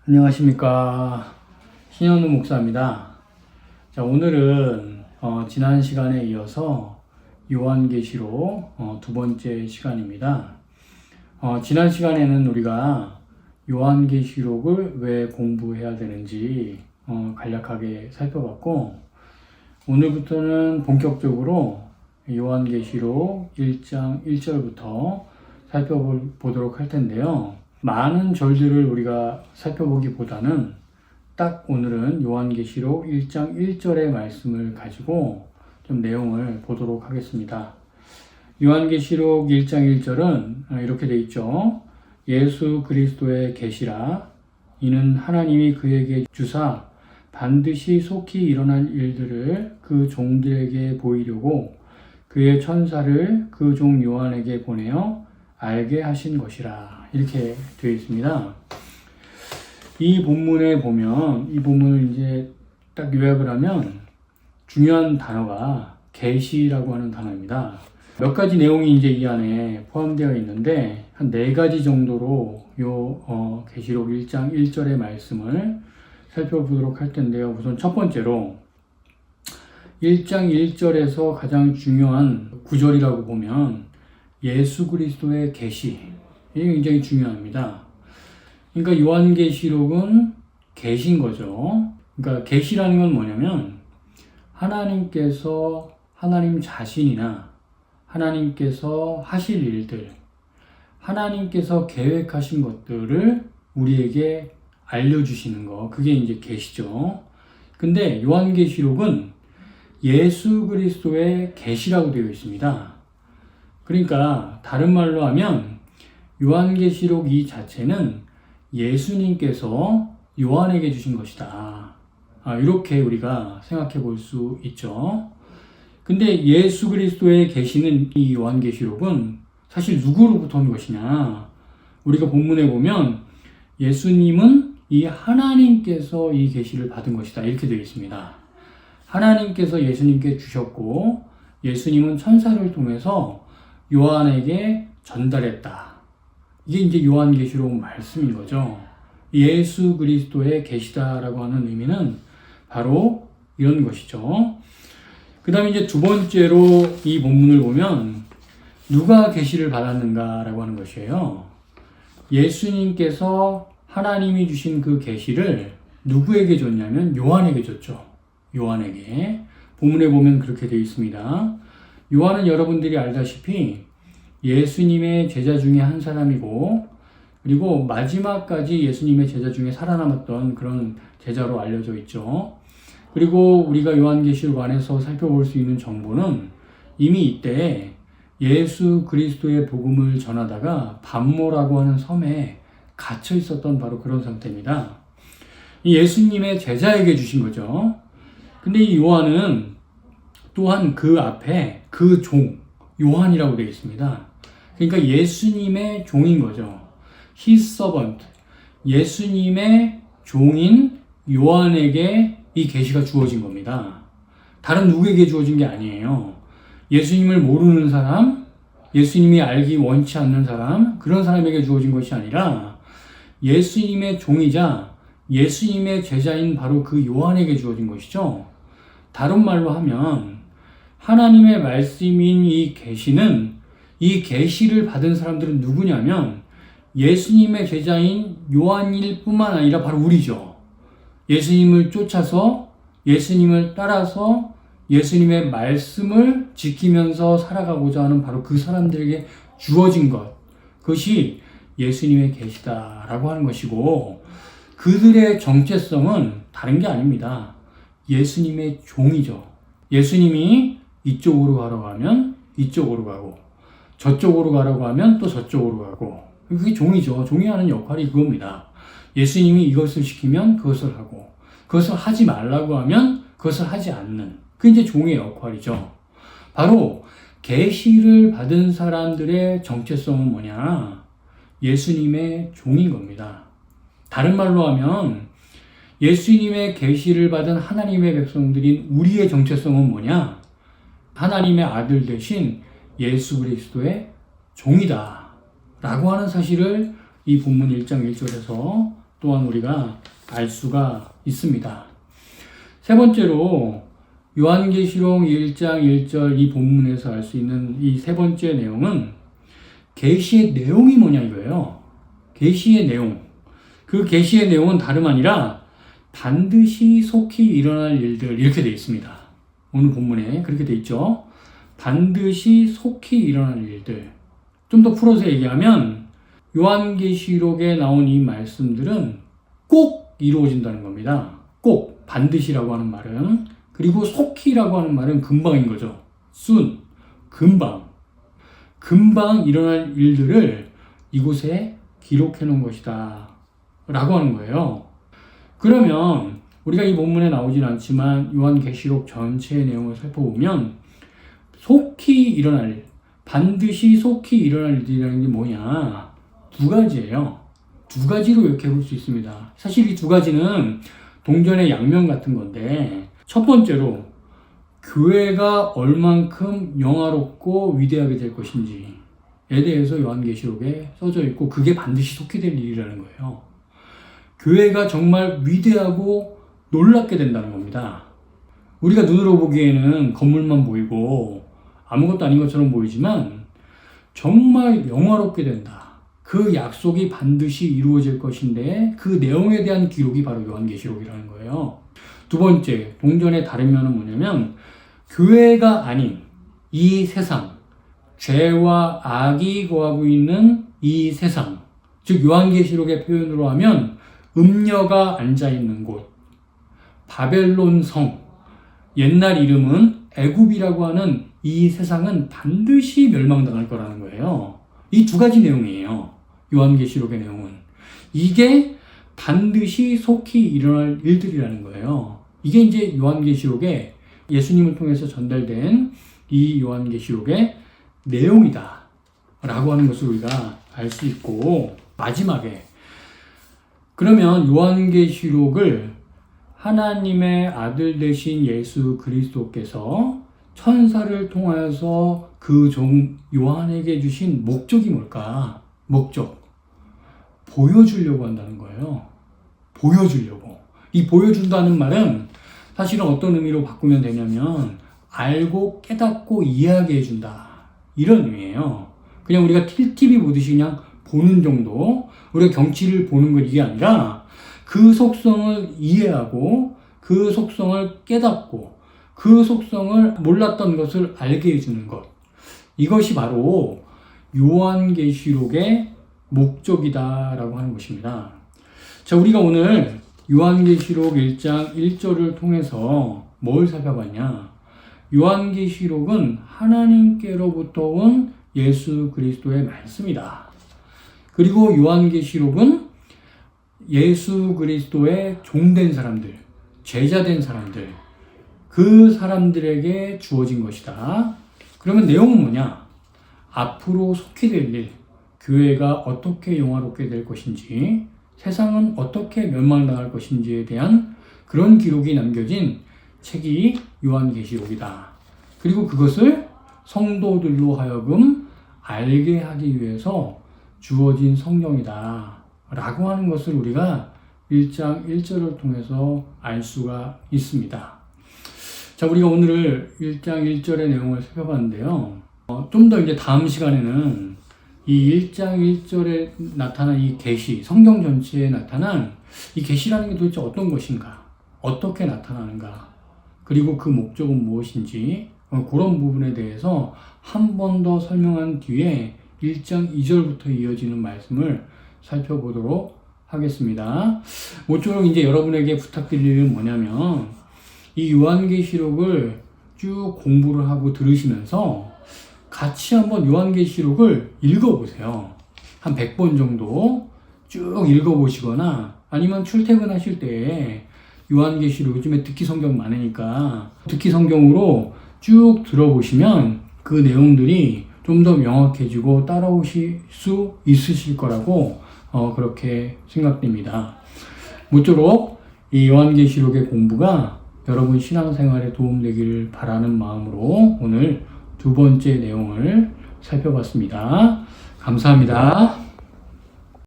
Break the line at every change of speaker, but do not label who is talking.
안녕하십니까. 신현우 목사입니다. 자, 오늘은 지난 시간에 이어서 요한계시록 두 번째 시간입니다. 지난 시간에는 우리가 요한계시록을 왜 공부해야 되는지 간략하게 살펴봤고, 오늘부터는 본격적으로 요한계시록 1장 1절부터 살펴보도록 할 텐데요. 많은 절들을 우리가 살펴보기보다는 딱 오늘은 요한계시록 1장 1절의 말씀을 가지고 좀 내용을 보도록 하겠습니다. 요한계시록 1장 1절은 이렇게 되어 있죠. 예수 그리스도의 계시라 이는 하나님이 그에게 주사 반드시 속히 일어날 일들을 그 종들에게 보이려고 그의 천사를 그 종 요한에게 보내어 알게 하신 것이라. 이렇게 되어 있습니다. 이 본문에 보면, 이 본문을 이제 딱 요약을 하면 중요한 단어가 계시라고 하는 단어입니다. 몇 가지 내용이 이제 이 안에 포함되어 있는데 한 4가지 정도로 요 계시록 1장 1절의 말씀을 살펴보도록 할 텐데요. 우선 첫 번째로 1장 1절에서 가장 중요한 구절이라고 보면 예수 그리스도의 계시, 이게 굉장히 중요합니다. 그러니까 요한계시록은 계신 거죠. 그러니까 계시라는 건 뭐냐면 하나님께서 하나님 자신이나 하나님께서 하실 일들, 하나님께서 계획하신 것들을 우리에게 알려주시는 거, 그게 이제 계시죠. 근데 요한계시록은 예수 그리스도의 계시라고 되어 있습니다. 그러니까 다른 말로 하면 요한계시록 이 자체는 예수님께서 요한에게 주신 것이다. 이렇게 우리가 생각해 볼 수 있죠. 근데 예수 그리스도의 계시는 이 요한계시록은 사실 누구로부터 온 것이냐? 우리가 본문에 보면 예수님은 이 하나님께서 이 계시를 받은 것이다. 이렇게 되어 있습니다. 하나님께서 예수님께 주셨고 예수님은 천사를 통해서 요한에게 전달했다. 이게 이제 요한계시록 말씀인 거죠. 예수 그리스도의 계시다라고 하는 의미는 바로 이런 것이죠. 그 다음에 이제 두 번째로 이 본문을 보면 누가 계시를 받았는가라고 하는 것이에요. 예수님께서 하나님이 주신 그 계시를 누구에게 줬냐면 요한에게 줬죠. 요한에게. 본문에 보면 그렇게 되어 있습니다. 요한은 여러분들이 알다시피 예수님의 제자 중에 한 사람이고, 그리고 마지막까지 예수님의 제자 중에 살아남았던 그런 제자로 알려져 있죠. 그리고 우리가 요한계시록 안에서 살펴볼 수 있는 정보는 이미 이때 예수 그리스도의 복음을 전하다가 밤모라고 하는 섬에 갇혀 있었던 바로 그런 상태입니다. 이 예수님의 제자에게 주신 거죠. 근데 이 요한은 또한 그 앞에 그 종, 요한이라고 되어 있습니다. 그러니까 예수님의 종인 거죠. His servant. 예수님의 종인 요한에게 이 계시가 주어진 겁니다. 다른 누구에게 주어진 게 아니에요. 예수님을 모르는 사람, 예수님이 알기 원치 않는 사람, 그런 사람에게 주어진 것이 아니라 예수님의 종이자 예수님의 제자인 바로 그 요한에게 주어진 것이죠. 다른 말로 하면 하나님의 말씀인 이 계시는, 이 계시를 받은 사람들은 누구냐면 예수님의 제자인 요한일 뿐만 아니라 바로 우리죠. 예수님을 쫓아서 예수님을 따라서 예수님의 말씀을 지키면서 살아가고자 하는 바로 그 사람들에게 주어진 것, 그것이 예수님의 계시다라고 하는 것이고, 그들의 정체성은 다른 게 아닙니다. 예수님의 종이죠. 예수님이 이쪽으로 가라고 하면 이쪽으로 가고, 저쪽으로 가라고 하면 또 저쪽으로 가고, 그게 종이죠. 종이 하는 역할이 그겁니다. 예수님이 이것을 시키면 그것을 하고, 그것을 하지 말라고 하면 그것을 하지 않는, 그게 이제 종의 역할이죠. 바로 계시를 받은 사람들의 정체성은 뭐냐? 예수님의 종인 겁니다. 다른 말로 하면 예수님의 계시를 받은 하나님의 백성들인 우리의 정체성은 뭐냐? 하나님의 아들 대신 예수 그리스도의 종이다 라고 하는 사실을 이 본문 1장 1절에서 또한 우리가 알 수가 있습니다. 세 번째로 요한계시록 1장 1절 이 본문에서 알 수 있는 이 세 번째 내용은 계시의 내용이 뭐냐 이거예요. 계시의 내용. 그 계시의 내용은 다름 아니라 반드시 속히 일어날 일들 이렇게 되어 있습니다. 오늘 본문에 그렇게 되어 있죠. 반드시 속히 일어날 일들. 좀 더 풀어서 얘기하면 요한계시록에 나온 이 말씀들은 꼭 이루어진다는 겁니다. 꼭 반드시라고 하는 말은, 그리고 속히라고 하는 말은 금방인 거죠. soon, 금방 일어날 일들을 이곳에 기록해 놓은 것이다 라고 하는 거예요. 그러면 우리가 이 본문에 나오진 않지만 요한계시록 전체의 내용을 살펴보면 속히 일어날 일, 반드시 속히 일어날 일이라는 게 뭐냐? 두 가지예요. 두 가지로 이렇게 볼 수 있습니다. 사실 이 두 가지는 동전의 양면 같은 건데, 첫 번째로 교회가 얼만큼 영화롭고 위대하게 될 것인지에 대해서 요한계시록에 써져 있고, 그게 반드시 속히 될 일이라는 거예요. 교회가 정말 위대하고 놀랍게 된다는 겁니다. 우리가 눈으로 보기에는 건물만 보이고 아무것도 아닌 것처럼 보이지만 정말 영화롭게 된다. 그 약속이 반드시 이루어질 것인데 그 내용에 대한 기록이 바로 요한계시록이라는 거예요. 두 번째, 동전의 다른 면은 뭐냐면 교회가 아닌 이 세상, 죄와 악이 거하고 있는 이 세상, 즉 요한계시록의 표현으로 하면 음녀가 앉아있는 곳, 바벨론 성, 옛날 이름은 애굽이라고 하는 이 세상은 반드시 멸망당할 거라는 거예요. 이 두 가지 내용이에요. 요한계시록의 내용은. 이게 반드시 속히 일어날 일들이라는 거예요. 이게 이제 요한계시록에 예수님을 통해서 전달된 이 요한계시록의 내용이다 라고 하는 것을 우리가 알 수 있고, 마지막에 그러면 요한계시록을 하나님의 아들 되신 예수 그리스도께서 천사를 통하여서 그 종 요한에게 주신 목적이 뭘까? 목적. 보여주려고 한다는 거예요. 보여주려고. 이 보여준다는 말은 사실은 어떤 의미로 바꾸면 되냐면 알고 깨닫고 이해하게 해준다. 이런 의미예요. 그냥 우리가 TV 보듯이 그냥 보는 정도, 우리가 경치를 보는 것 이게 아니라 그 속성을 이해하고 그 속성을 깨닫고 그 속성을 몰랐던 것을 알게 해주는 것. 이것이 바로 요한계시록의 목적이다라고 하는 것입니다. 자, 우리가 오늘 요한계시록 1장 1절을 통해서 뭘 살펴봤냐? 요한계시록은 하나님께로부터 온 예수 그리스도의 말씀이다. 그리고 요한계시록은 예수 그리스도의 종된 사람들, 제자된 사람들, 그 사람들에게 주어진 것이다. 그러면 내용은 뭐냐? 앞으로 속히 될 일, 교회가 어떻게 영화롭게 될 것인지, 세상은 어떻게 멸망당할 것인지에 대한 그런 기록이 남겨진 책이 요한계시록이다. 그리고 그것을 성도들로 하여금 알게 하기 위해서 주어진 성경이다 라고 하는 것을 우리가 1장 1절을 통해서 알 수가 있습니다. 자, 우리가 오늘 1장 1절의 내용을 살펴봤는데요. 좀 더 이제 다음 시간에는 이 1장 1절에 나타난 이 계시, 성경 전체에 나타난 이 계시라는 게 도대체 어떤 것인가? 어떻게 나타나는가? 그리고 그 목적은 무엇인지 그런 부분에 대해서 한 번 더 설명한 뒤에 1장 2절부터 이어지는 말씀을 살펴보도록 하겠습니다. 모쪼록 이제 여러분에게 부탁드릴 일은 뭐냐면 이 요한계시록을 쭉 공부를 하고 들으시면서 같이 한번 요한계시록을 읽어보세요. 한 100번 정도 쭉 읽어보시거나 아니면 출퇴근하실 때 요한계시록, 요즘에 듣기 성경 많으니까 듣기 성경으로 쭉 들어보시면 그 내용들이 좀 더 명확해지고 따라오실 수 있으실 거라고 그렇게 생각됩니다. 모쪼록 이 요한계시록의 공부가 여러분 신앙생활에 도움되기를 바라는 마음으로 오늘 두 번째 내용을 살펴봤습니다. 감사합니다.